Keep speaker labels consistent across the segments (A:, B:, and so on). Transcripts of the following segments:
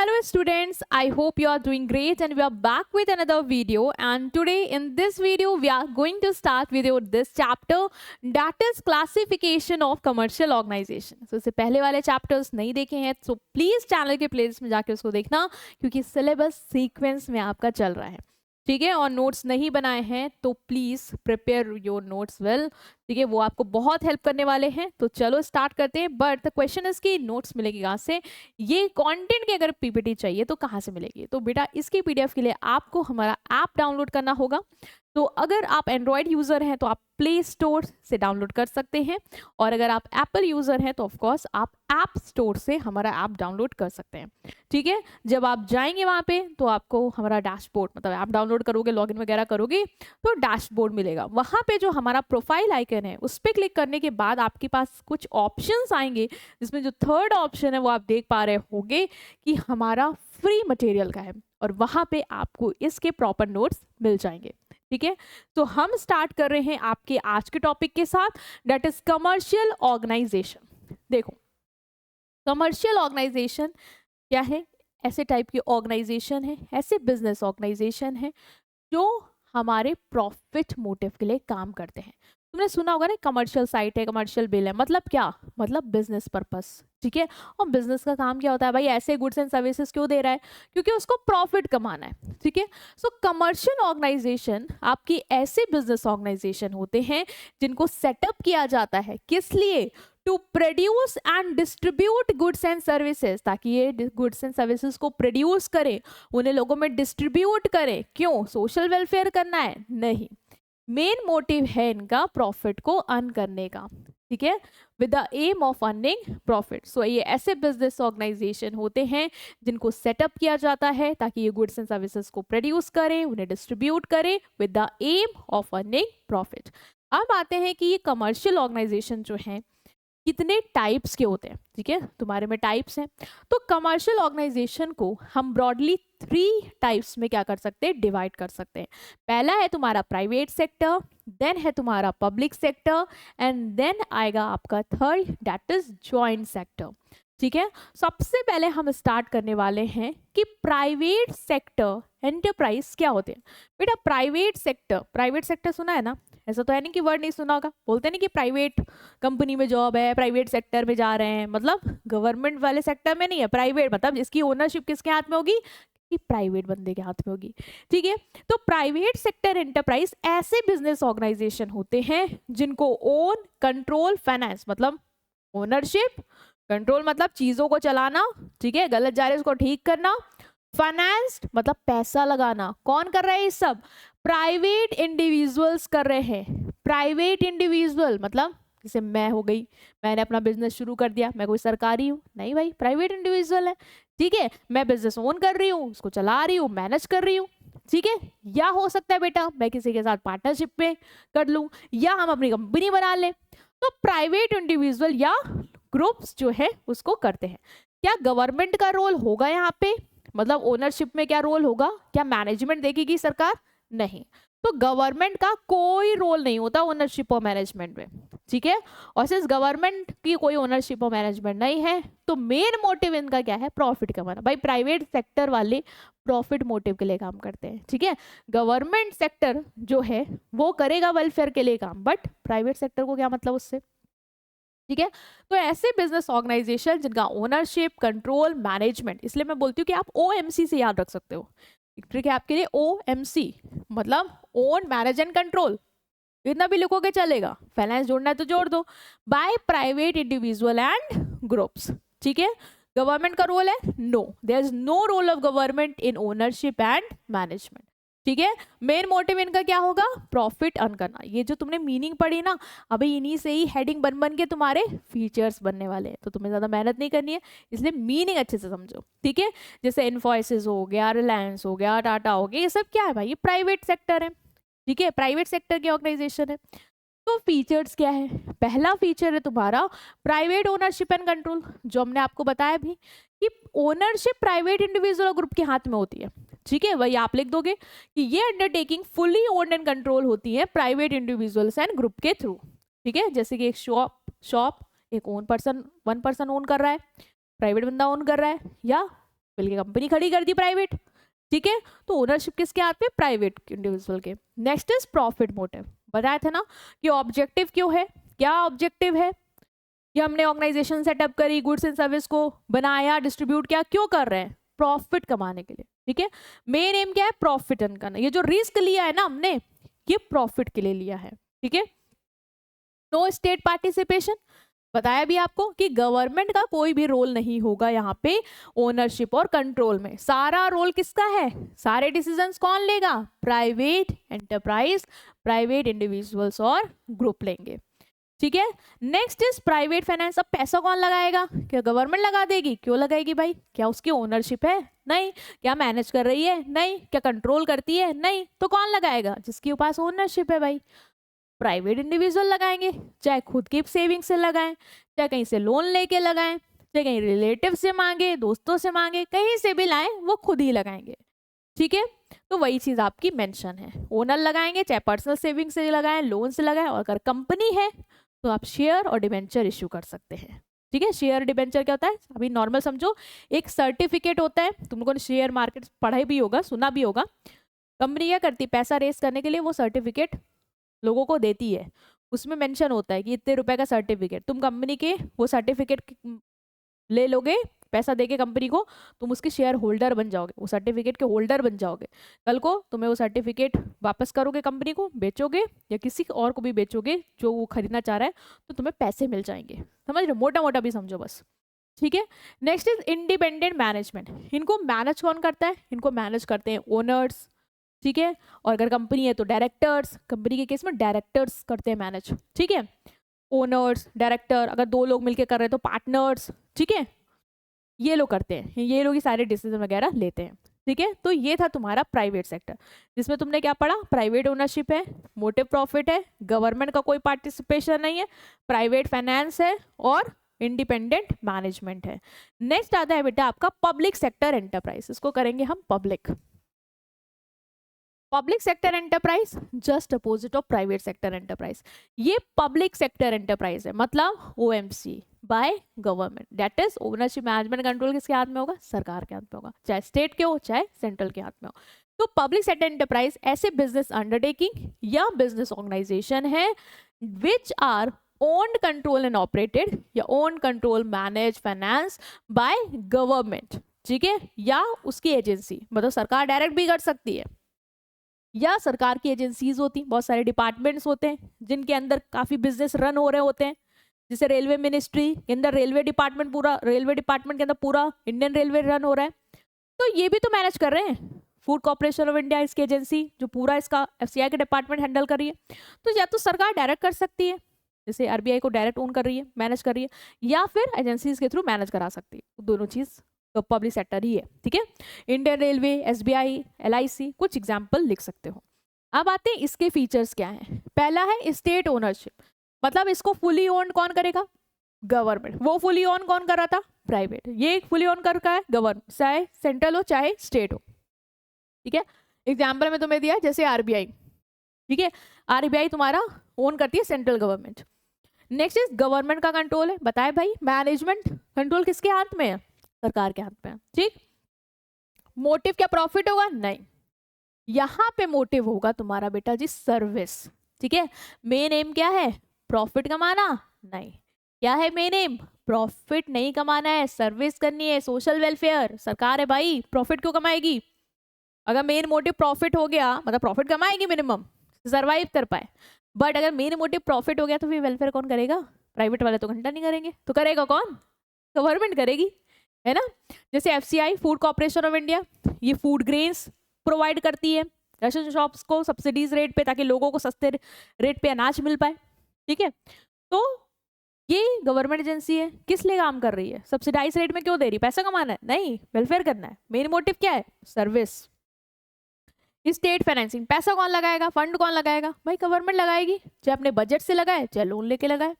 A: Hello students, I hope you are doing great and we are back with another video, and today in this video we are going to start with your this chapter, that is classification of commercial organization. So इससे पहले वाले chapters नहीं देखे हैं तो please channel के playlist में जाके उसको देखना, क्योंकि सिलेबस सीक्वेंस में आपका चल रहा है, ठीक है। और नोट्स नहीं बनाए हैं तो please prepare your notes well, ठीक है, वो आपको बहुत हेल्प करने वाले हैं। तो चलो स्टार्ट करते हैं। बट द क्वेश्चन इज कि नोट्स मिलेगी कहाँ से, ये कंटेंट की अगर पीपीटी चाहिए तो कहाँ से मिलेगी। तो बेटा इसकी पीडीएफ के लिए आपको हमारा ऐप डाउनलोड करना होगा। तो अगर आप एंड्रॉयड यूजर हैं तो आप प्ले स्टोर से डाउनलोड कर सकते हैं, और अगर आप एप्पल यूजर हैं तो ऑफकोर्स आप ऐप स्टोर से हमारा ऐप डाउनलोड कर सकते हैं, ठीक है। जब आप जाएंगे वहां पे तो आपको हमारा डैशबोर्ड, मतलब ऐप डाउनलोड करोगे, लॉगिन वगैरह करोगे तो डैशबोर्ड मिलेगा। वहां पे जो हमारा प्रोफाइल आइकन है उस पर क्लिक करने के बाद आपके पास कुछ ऑप्शंस आएंगे, जिसमें जो थर्ड ऑप्शन है वो आप देख पा रहे होंगे कि हमारा फ्री मटेरियल का है, और वहां पे आपको इसके प्रॉपर नोट्स मिल जाएंगे, ठीक है। तो हम स्टार्ट कर रहे हैं आपके आज के टॉपिक के साथ, दैट इज कमर्शियल ऑर्गेनाइजेशन। देखो कमर्शियल ऑर्गेनाइजेशन क्या है, ऐसे टाइप की ऑर्गेनाइजेशन है, ऐसे बिजनेस ऑर्गेनाइजेशन है जो हमारे प्रॉफिट मोटिव के लिए काम करते हैं। तुमने सुना होगा ना, कमर्शियल साइट है, कमर्शियल बिल है, मतलब क्या, मतलब बिजनेस पर्पस, ठीक है। और बिजनेस का काम क्या होता है भाई, ऐसे गुड्स एंड सर्विसेज क्यों दे रहा है, क्योंकि उसको प्रॉफिट कमाना है, ठीक है। सो कमर्शियल ऑर्गेनाइजेशन आपकी ऐसे बिजनेस ऑर्गेनाइजेशन होते हैं जिनको सेटअप किया जाता है, किस लिए, to produce and distribute goods and services, ताकि ये गुड्स एंड सर्विसेज को प्रोड्यूस करे, उन्हें लोगों में डिस्ट्रीब्यूट करे। क्यों, सोशल वेलफेयर करना है, नहीं, मेन मोटिव है इनका प्रॉफिट को अर्न करने का, ठीक है, with the aim of earning profit. So ये ऐसे बिजनेस ऑर्गेनाइजेशन होते हैं जिनको सेटअप किया जाता है ताकि ये गुड्स एंड सर्विसेज को प्रोड्यूस करें, उन्हें डिस्ट्रीब्यूट करें with the aim of earning profit. अब आते हैं कि ये कमर्शियल ऑर्गेनाइजेशन जो है कितने टाइप्स के होते हैं, ठीक है, तुम्हारे में टाइप्स हैं। तो कमर्शियल ऑर्गेनाइजेशन को हम ब्रॉडली 3 टाइप्स में क्या कर सकते हैं, डिवाइड कर सकते हैं। पहला है तुम्हारा प्राइवेट सेक्टर, देन है तुम्हारा पब्लिक सेक्टर, एंड देन आएगा आपका third, that is joint sector, ठीक है। सबसे पहले हम स्टार्ट करने वाले हैं कि प्राइवेट सेक्टर एंटरप्राइज क्या होते हैं। बेटा प्राइवेट सेक्टर सुना है ना, ऐसा तो है नहीं कि वर्ड नहीं सुना होगा, बोलते नहीं कि प्राइवेट कंपनी में जॉब है, प्राइवेट सेक्टर में जा रहे हैं, मतलब गवर्नमेंट वाले सेक्टर में नहीं है, प्राइवेट, मतलब इसकी ओनरशिप किसके हाथ में होगी, कि प्राइवेट बंदे के हाथ में होगी, ठीक है। तो प्राइवेट सेक्टर एंटरप्राइज ऐसे बिजनेस ऑर्गेनाइजेशन होते हैं जिनको ओन, कंट्रोल, फाइनेंस, मतलब ओनरशिप, कंट्रोल मतलब चीजों को चलाना, ठीक है, गलत जा रहे उसको ठीक करना, फाइनेंस मतलब पैसा लगाना। कौन कर रहा है ये सब, प्राइवेट इंडिविजुअल्स कर रहे हैं। प्राइवेट इंडिविजुअल मतलब जैसे मैं हो गई, मैंने अपना बिजनेस शुरू कर दिया, मैं कोई सरकारी हूँ नहीं भाई, प्राइवेट इंडिविजुअल है, ठीक है। मैं बिजनेस ओन कर रही हूँ, उसको चला रही हूँ, मैनेज कर रही हूँ, ठीक है। या हो सकता है बेटा मैं किसी के साथ पार्टनरशिप में कर लूँ, या हम अपनी कंपनी बना लें। तो प्राइवेट इंडिविजुअल या ग्रुप्स जो है उसको करते हैं। क्या गवर्नमेंट का रोल होगा यहाँ पे, मतलब ओनरशिप में क्या रोल होगा, क्या मैनेजमेंट देखेगी सरकार, नहीं। तो गवर्नमेंट का कोई रोल नहीं होता ओनरशिप और मैनेजमेंट में, ठीक है। और सिंस गवर्नमेंट की कोई ओनरशिप और मैनेजमेंट नहीं है तो मेन मोटिव इनका क्या है, प्रॉफिट कमाना। भाई प्राइवेट सेक्टर वाले प्रॉफिट मोटिव के लिए काम करते हैं, ठीक है। गवर्नमेंट सेक्टर जो है वो करेगा वेलफेयर के लिए काम, बट प्राइवेट सेक्टर को क्या मतलब उससे, ठीक है। तो ऐसे बिजनेस ऑर्गेनाइजेशन जिनका ओनरशिप, कंट्रोल, मैनेजमेंट, इसलिए मैं बोलती हूँ कि आप ओएमसी से याद रख सकते हो, ट्रिक है आपके लिए, ओएमसी मतलब ओन, मैनेज एंड कंट्रोल, इतना भी लिखोगे चलेगा, फाइनेंस जोड़ना है तो जोड़ दो, by private individual and groups, ठीक है। गवर्नमेंट का रोल है, no, there is no role of government in ownership and management, ठीक है। मेन मोटिव इनका क्या होगा, प्रॉफिट अर्न करना। ये जो तुमने मीनिंग पढ़ी ना, अभी इन्हीं से ही हेडिंग बन बन के तुम्हारे फीचर्स बनने वाले हैं, तो तुम्हें ज्यादा मेहनत नहीं करनी है, इसलिए मीनिंग अच्छे से समझो, ठीक है। जैसे इन्फोसिस हो गया, रिलायंस हो गया, टाटा हो गया, ये सब क्या है भाई, ये प्राइवेट सेक्टर है, ठीक है, प्राइवेट सेक्टर की ऑर्गेनाइजेशन है। तो फीचर्स क्या है, पहला फीचर है तुम्हारा प्राइवेट ओनरशिप एंड कंट्रोल, जो हमने आपको बताया भी कि ओनरशिप प्राइवेट इंडिविजुअल और ग्रुप के हाथ में होती है, ठीक है। वही आप लिख दोगे कि ये undertaking fully owned and control होती है प्राइवेट इंडिविजुअल्स एंड ग्रुप के थ्रू, ठीक है। जैसे कि एक शॉप एक वन पर्सन ओन कर रहा है, प्राइवेट बंदा ओन कर रहा है, या मिलके कंपनी खड़ी कर दी प्राइवेट, ठीक है। तो ओनरशिप किसके हाथ में, प्राइवेट इंडिविजुअल के। नेक्स्ट इज प्रॉफिट मोटिव, बताया था ना कि ऑब्जेक्टिव क्यों है, क्या ऑब्जेक्टिव है कि हमने ऑर्गेनाइजेशन सेटअप करी, गुड्स एंड सर्विस को बनाया, डिस्ट्रीब्यूट किया, क्यों कर रहे हैं, प्रॉफिट कमाने के लिए, ठीक है। मेन एम क्या है, प्रॉफिट अर्न करना। ये जो रिस्क लिया है ना हमने, ये प्रॉफिट के लिए लिया है, ठीक है। नो स्टेट पार्टिसिपेशन, बताया भी आपको कि गवर्नमेंट का कोई भी रोल नहीं होगा यहाँ पे ओनरशिप और कंट्रोल में। सारा रोल किसका है, सारे डिसीजंस कौन लेगा, प्राइवेट एंटरप्राइज, प्राइवेट इंडिविजुअल्स और ग्रुप लेंगे, ठीक है। Next is private finance. अब पैसा कौन लगाएगा, क्या गवर्नमेंट लगा देगी, क्यों लगाएगी भाई, क्या उसकी ओनरशिप है, नहीं। क्या मैनेज कर रही है, नहीं। क्या कंट्रोल करती है, नहीं। तो कौन लगाएगा, जिसके पास ओनरशिप है भाई, प्राइवेट इंडिविजुअल लगाएंगे, चाहे खुद की सेविंग से लगाएं, चाहे कहीं से लोन लेके लगाएं, चाहे कहीं रिलेटिव से मांगे, दोस्तों से मांगे, कहीं से भी लाएं, वो खुद ही लगाएंगे, ठीक है। तो वही चीज आपकी मेंशन है, ओनर लगाएंगे, चाहे पर्सनल सेविंग से लगाएं, लोन से लगाएं, और अगर कंपनी है तो आप शेयर और डिबेंचर इश्यू कर सकते हैं, ठीक है। शेयर डिबेंचर क्या होता है, अभी नॉर्मल समझो, एक सर्टिफिकेट होता है, तुम लोगों ने शेयर मार्केट पढ़ाई भी होगा, सुना भी होगा। कंपनी क्या करती है, पैसा रेस करने के लिए वो सर्टिफिकेट लोगों को देती है, उसमें मेंशन होता है कि इतने रुपए का सर्टिफिकेट, तुम कंपनी के वो सर्टिफिकेट ले लोगे, पैसा देके कंपनी को, तुम उसके शेयर होल्डर बन जाओगे, वो सर्टिफिकेट के होल्डर बन जाओगे। कल को तुम्हें वो सर्टिफिकेट वापस करोगे, कंपनी को बेचोगे या किसी और को भी बेचोगे जो वो खरीदना चाह रहा है, तो तुम्हें पैसे मिल जाएंगे, समझ रहे, मोटा मोटा भी समझो बस, ठीक है। Next is independent management. इनको मैनेज कौन करता है, इनको मैनेज करते हैं ओनर्स, ठीक है। और अगर कंपनी है तो डायरेक्टर्स, कंपनी के केस में डायरेक्टर्स करते हैं मैनेज, ठीक है। ओनर्स, डायरेक्टर, अगर दो लोग मिलकर कर रहे हैं तो पार्टनर्स, ठीक है, ये लोग करते हैं, ये लोग ही सारे डिसीजन वगैरह लेते हैं, ठीक है। तो ये था तुम्हारा प्राइवेट सेक्टर, जिसमें तुमने क्या पढ़ा, प्राइवेट ओनरशिप है, मोटिव प्रॉफिट है, गवर्नमेंट का कोई पार्टिसिपेशन नहीं है, प्राइवेट फाइनेंस है, और इंडिपेंडेंट मैनेजमेंट है। नेक्स्ट आता है बेटा आपका पब्लिक सेक्टर एंटरप्राइज, इसको करेंगे हम public. Public sector enterprise just opposite of private sector enterprise. ये पब्लिक सेक्टर एंटरप्राइज है, मतलब OMC by government, that is ownership management control किसके हाथ में होगा, सरकार के हाथ में होगा, चाहे स्टेट के हो चाहे सेंट्रल के हाथ में हो। तो पब्लिक सेक्टर एंटरप्राइज ऐसे बिजनेस अंडरटेकिंग या बिजनेस ऑर्गेनाइजेशन है which are owned, controlled and operated, या own, control, manage, finance by government, ठीक है, या उसकी एजेंसी, मतलब सरकार डायरेक्ट भी कर सकती है, या सरकार की एजेंसीज होती, बहुत सारे डिपार्टमेंट्स होते हैं जिनके अंदर काफी बिजनेस रन हो रहे होते हैं, जैसे रेलवे मिनिस्ट्री के अंदर रेलवे डिपार्टमेंट, पूरा रेलवे डिपार्टमेंट के अंदर पूरा इंडियन रेलवे रन हो रहा है, तो ये भी तो मैनेज कर रहे हैं। फूड कॉर्पोरेशन ऑफ इंडिया इसकी एजेंसी जो पूरा इसका एफसीआई के डिपार्टमेंट हैंडल कर रही है, तो या तो सरकार डायरेक्ट कर सकती है, जैसे आरबीआई को डायरेक्ट ओन कर रही है, मैनेज कर रही है, या फिर एजेंसीज के थ्रू मैनेज करा सकती है, दोनों चीज तो पब्लिक सेक्टर ही है, ठीक है। इंडियन रेलवे, एसबीआई, एलआईसी, कुछ एग्जाम्पल लिख सकते हो। अब आते हैं इसके फीचर्स क्या हैं। पहला है स्टेट ओनरशिप, मतलब इसको फुली ओन्ड कौन करेगा, गवर्नमेंट। वो फुली ओन कौन कर रहा था, प्राइवेट। ये फुली ओन कर रहा है गवर्नमेंट, चाहे सेंट्रल हो चाहे स्टेट हो, ठीक है। एग्जाम्पल में तुम्हें दिया जैसे आरबीआई, ठीक है, आरबीआई तुम्हारा ओन करती है central government. Next is government का कंट्रोल है, बताए भाई मैनेजमेंट कंट्रोल किसके हाथ में है, सरकार के हाथ में है, ठीक। मोटिव क्या प्रॉफिट होगा, नहीं, यहाँ पे मोटिव होगा तुम्हारा बेटा जी सर्विस, ठीक है। मेन एम क्या है, प्रॉफिट कमाना, नहीं, क्या है मेन एम, प्रॉफिट नहीं कमाना है, सर्विस करनी है, सोशल वेलफेयर। सरकार है भाई, प्रॉफिट क्यों कमाएगी, अगर मेन मोटिव प्रॉफिट हो गया मतलब प्रॉफिट कमाएगी मिनिमम, सर्वाइव कर पाए, बट अगर मेन मोटिव प्रॉफिट हो गया तो फिर वेलफेयर कौन करेगा, प्राइवेट वाले तो घंटा नहीं करेंगे, तो करेगा कौन, गवर्नमेंट करेगी, है ना। जैसे FCI, food corporation of India, ये फूड ग्रेन्स प्रोवाइड करती है राशन शॉप्स को सब्सिडीज रेट पे, ताकि लोगों को सस्ते रेट पे अनाज मिल पाए, ठीक है। तो ये गवर्नमेंट एजेंसी है, किस लिए काम कर रही है, सब्सिडाइज रेट में क्यों दे रही, पैसा कमाना है, नहीं, वेलफेयर करना है, मेन मोटिव क्या है, सर्विस। स्टेट फाइनेंसिंग, पैसा कौन लगाएगा, फंड कौन लगाएगा, भाई गवर्नमेंट लगाएगी, चाहे अपने बजट से लगाए चाहे लोन लेके लगाए,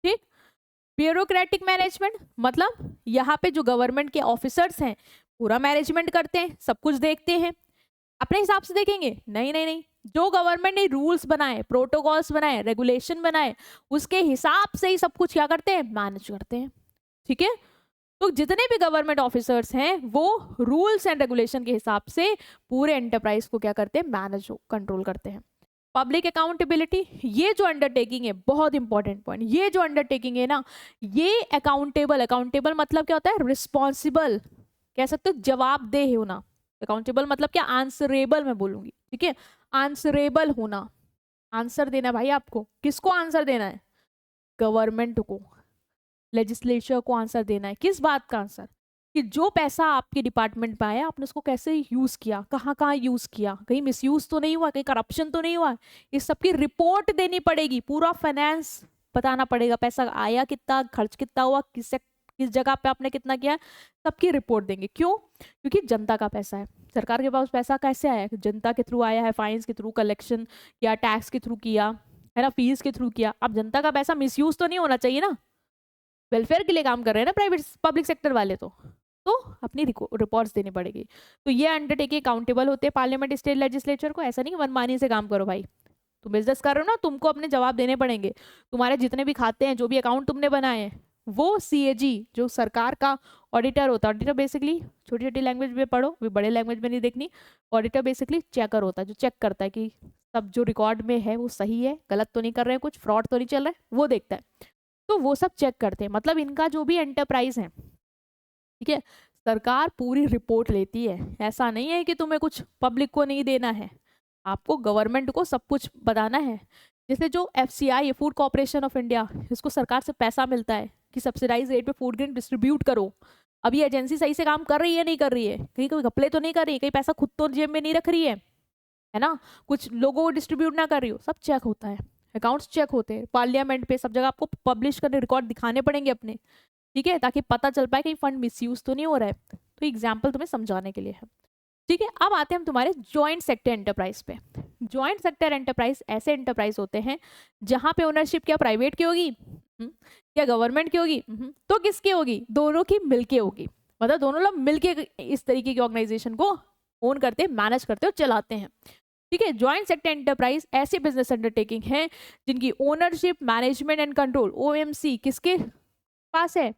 A: ठीक। ब्यूरोक्रेटिक मैनेजमेंट, मतलब यहाँ पे जो गवर्नमेंट के ऑफिसर्स हैं पूरा मैनेजमेंट करते हैं, सब कुछ देखते हैं, अपने हिसाब से देखेंगे, नहीं नहीं नहीं, जो गवर्नमेंट ने रूल्स बनाए, प्रोटोकॉल्स बनाए, रेगुलेशन बनाए, उसके हिसाब से ही सब कुछ क्या करते हैं, मैनेज करते हैं, ठीक है। तो जितने भी गवर्नमेंट ऑफिसर्स हैं वो रूल्स एंड रेगुलेशन के हिसाब से पूरे एंटरप्राइज को क्या करते हैं, मैनेज कंट्रोल करते हैं। पब्लिक अकाउंटेबिलिटी, ये जो अंडरटेकिंग है, बहुत इंपॉर्टेंट पॉइंट, ये जो अंडरटेकिंग है ना, ये अकाउंटेबल मतलब क्या होता है, रिस्पॉन्सिबल, कह सकते हो जवाबदेह होना। अकाउंटेबल मतलब क्या, आंसरेबल मैं बोलूंगी, ठीक है, आंसरेबल होना, आंसर देना भाई आपको, किसको आंसर देना है, गवर्नमेंट को, लेजिस्लेचर को आंसर देना है। किस बात का आंसर, कि जो पैसा आपके डिपार्टमेंट में आया आपने उसको कैसे यूज किया, कहाँ कहाँ यूज किया, कहीं मिसयूज तो नहीं हुआ, कहीं करप्शन तो नहीं हुआ, इस सबकी रिपोर्ट देनी पड़ेगी, पूरा फाइनेंस बताना पड़ेगा, पैसा आया कितना, खर्च कितना हुआ, किस जगह पे आपने कितना किया है, सबकी रिपोर्ट देंगे। क्यों, क्योंकि जनता का पैसा है, सरकार के पास पैसा कैसे आया है, जनता के थ्रू आया है, फाइन्स के थ्रू कलेक्शन या टैक्स के थ्रू किया है ना, फीस के थ्रू किया। अब जनता का पैसा मिसयूज तो नहीं होना चाहिए ना, वेलफेयर के लिए काम कर रहे हैं ना प्राइवेट पब्लिक सेक्टर वाले, तो अपनी रिपोर्ट्स देनी पड़ेगी। तो ये अंडरटेकिंग अकाउंटेबल होते हैं पार्लियामेंट, स्टेट लेजिस्लेचर को। ऐसा नहीं मनमानी से काम करो भाई, तुम बिजनेस कर रहे हो ना, तुमको अपने जवाब देने पड़ेंगे। तुम्हारे जितने भी खाते हैं, जो भी अकाउंट तुमने बनाए हैं, वो सीएजी जो सरकार का ऑडिटर होता है, ऑडिटर बेसिकली छोटी छोटी लैंग्वेज में पढ़ो, भी बड़े लैंग्वेज में नहीं देखनी, ऑडिटर बेसिकली चेकर होता है, जो चेक करता है कि सब जो रिकॉर्ड में है वो सही है, गलत तो नहीं कर रहे हैं, कुछ फ्रॉड तो नहीं चल रहा है, वो देखता है। तो वो सब चेक करते हैं, मतलब इनका जो भी एंटरप्राइज है, ठीक है, सरकार पूरी रिपोर्ट लेती है। ऐसा नहीं है कि तुम्हें कुछ पब्लिक को नहीं देना है, आपको गवर्नमेंट को सब कुछ बताना है। जैसे जो FCI है, फूड कॉर्पोरेशन ऑफ इंडिया, इसको सरकार से पैसा मिलता है कि सब्सिडाइज रेट पे फूड ग्रेन डिस्ट्रीब्यूट करो। अब ये एजेंसी सही से काम कर रही है नहीं कर रही है, कहीं कोई घपले तो नहीं कर रही है, कहीं पैसा खुद तो जेब में नहीं रख रही है ना, कुछ लोगों को डिस्ट्रीब्यूट ना कर रही हो, सब चेक होता है, अकाउंट्स चेक होते हैं पार्लियामेंट पे, सब जगह आपको पब्लिश करने, रिकॉर्ड दिखाने पड़ेंगे अपने, ठीक है, ताकि पता चल पाए कहीं फंड मिसयूज तो नहीं हो रहा है। तो एग्जाम्पल तुम्हें समझाने के लिए है, ठीक है। अब आते हैं हम तुम्हारे ज्वाइंट सेक्टर एंटरप्राइज पे। ज्वाइंट सेक्टर एंटरप्राइज ऐसे एंटरप्राइज होते हैं जहां पे ओनरशिप क्या प्राइवेट की होगी, क्या गवर्नमेंट की होगी, तो किसकी होगी, दोनों की मिलके होगी। मतलब दोनों लोग मिलके इस तरीके की ऑर्गेनाइजेशन को ओन करते, मैनेज करते और चलाते हैं, ठीक है। ज्वाइंट सेक्टर एंटरप्राइज ऐसे बिजनेस अंडरटेकिंग है जिनकी ownership, management and control, OMC किसके पास है,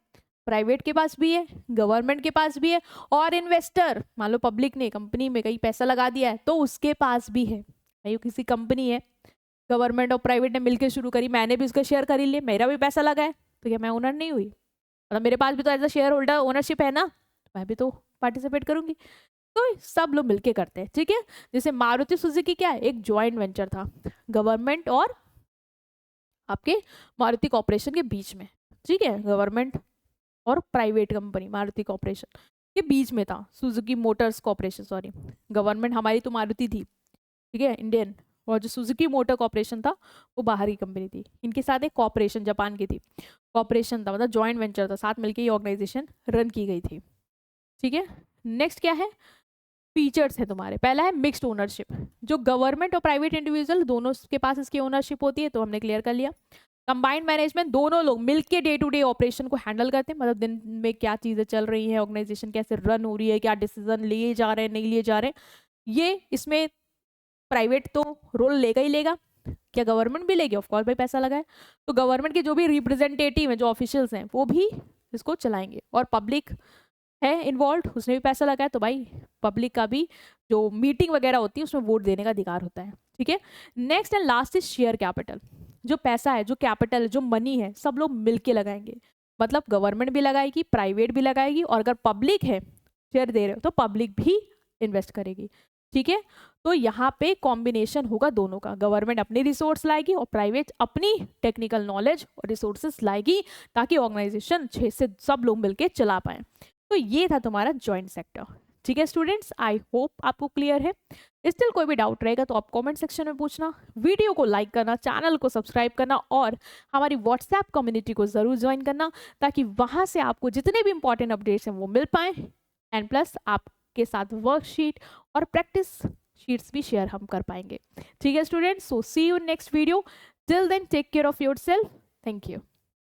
A: प्राइवेट के पास भी है, गवर्नमेंट के पास भी है, और इन्वेस्टर, मान लो पब्लिक ने कंपनी में कहीं पैसा लगा दिया है तो उसके पास भी है। भाई किसी कंपनी है, गवर्नमेंट और प्राइवेट ने मिलकर शुरू करी, मैंने भी उसका शेयर खरीद लिया, मेरा भी पैसा लगा है, तो क्या मैं ओनर नहीं हुई, मतलब मेरे पास भी तो as a share holder ownership है ना, मैं भी तो पार्टिसिपेट करूंगी। तो सब लोग मिलके करते हैं, ठीक है। जैसे मारुति सुजुकी क्या है, एक ज्वाइंट वेंचर था गवर्नमेंट और आपके मारुति कॉर्पोरेशन के बीच में, ठीक है, गवर्नमेंट और प्राइवेट कंपनी मारुति कॉर्पोरेशन के बीच में था, Suzuki Motors corporation, sorry, government हमारी तो मारुति थी, ठीक है, इंडियन, और जो सुजुकी मोटर कॉर्पोरेशन था वो बाहर की कंपनी थी। इनके साथ एक कॉर्पोरेशन जापान की थी, कॉर्पोरेशन था, मतलब जॉइंट वेंचर था, साथ मिलकर ये ऑर्गेनाइजेशन रन की गई थी, ठीक है। नेक्स्ट क्या है, फीचर्स है तुम्हारे, पहला है मिक्स्ड ओनरशिप, जो गवर्नमेंट और प्राइवेट इंडिविजुअल दोनों के पास इसकी ओनरशिप होती है, तो हमने क्लियर कर लिया। कंबाइंड मैनेजमेंट, दोनों लोग मिलके डे टू डे ऑपरेशन को हैंडल करते हैं, मतलब दिन में क्या चीजें चल रही है, ऑर्गेनाइजेशन कैसे रन हो रही है, क्या डिसीजन लिए जा रहे हैं नहीं लिए जा रहे हैं, ये इसमें प्राइवेट तो रोल लेगा ही लेगा, क्या गवर्नमेंट भी लेगी, ऑफकोर्स भाई पैसा लगा है, तो गवर्नमेंट के जो भी रिप्रेजेंटेटिव हैं, जो ऑफिशियल्स हैं, वो भी इसको चलाएंगे, और पब्लिक है इन्वॉल्व, उसने भी पैसा लगाया, तो भाई पब्लिक का भी जो मीटिंग वगैरह होती है उसमें वोट देने का अधिकार होता है, ठीक है। Next and last is share capital, जो पैसा है, जो कैपिटल है, जो मनी है, सब लोग मिलके लगाएंगे, मतलब गवर्नमेंट भी लगाएगी, प्राइवेट भी लगाएगी, और अगर पब्लिक है शेयर दे रहे हो तो पब्लिक भी इन्वेस्ट करेगी, ठीक है। तो यहाँ पे कॉम्बिनेशन होगा दोनों का, गवर्नमेंट अपनी रिसोर्स लाएगी और प्राइवेट अपनी टेक्निकल नॉलेज और रिसोर्सेस लाएगी, ताकि ऑर्गेनाइजेशन 6 से सब लोग मिलके चला पाए। तो ये था तुम्हारा ज्वाइंट सेक्टर, ठीक है स्टूडेंट्स, आई होप आपको क्लियर है। स्टिल कोई भी डाउट रहेगा तो आप कमेंट सेक्शन में पूछना, वीडियो को लाइक करना, चैनल को सब्सक्राइब करना, और हमारी व्हाट्सएप कम्युनिटी को जरूर ज्वाइन करना, ताकि वहां से आपको जितने भी इंपॉर्टेंट अपडेट्स हैं वो मिल पाए, एंड प्लस आपके साथ वर्कशीट और प्रैक्टिस शीट्स भी शेयर हम कर पाएंगे, ठीक है students. So see you next video, till then take care of yourself, thank you.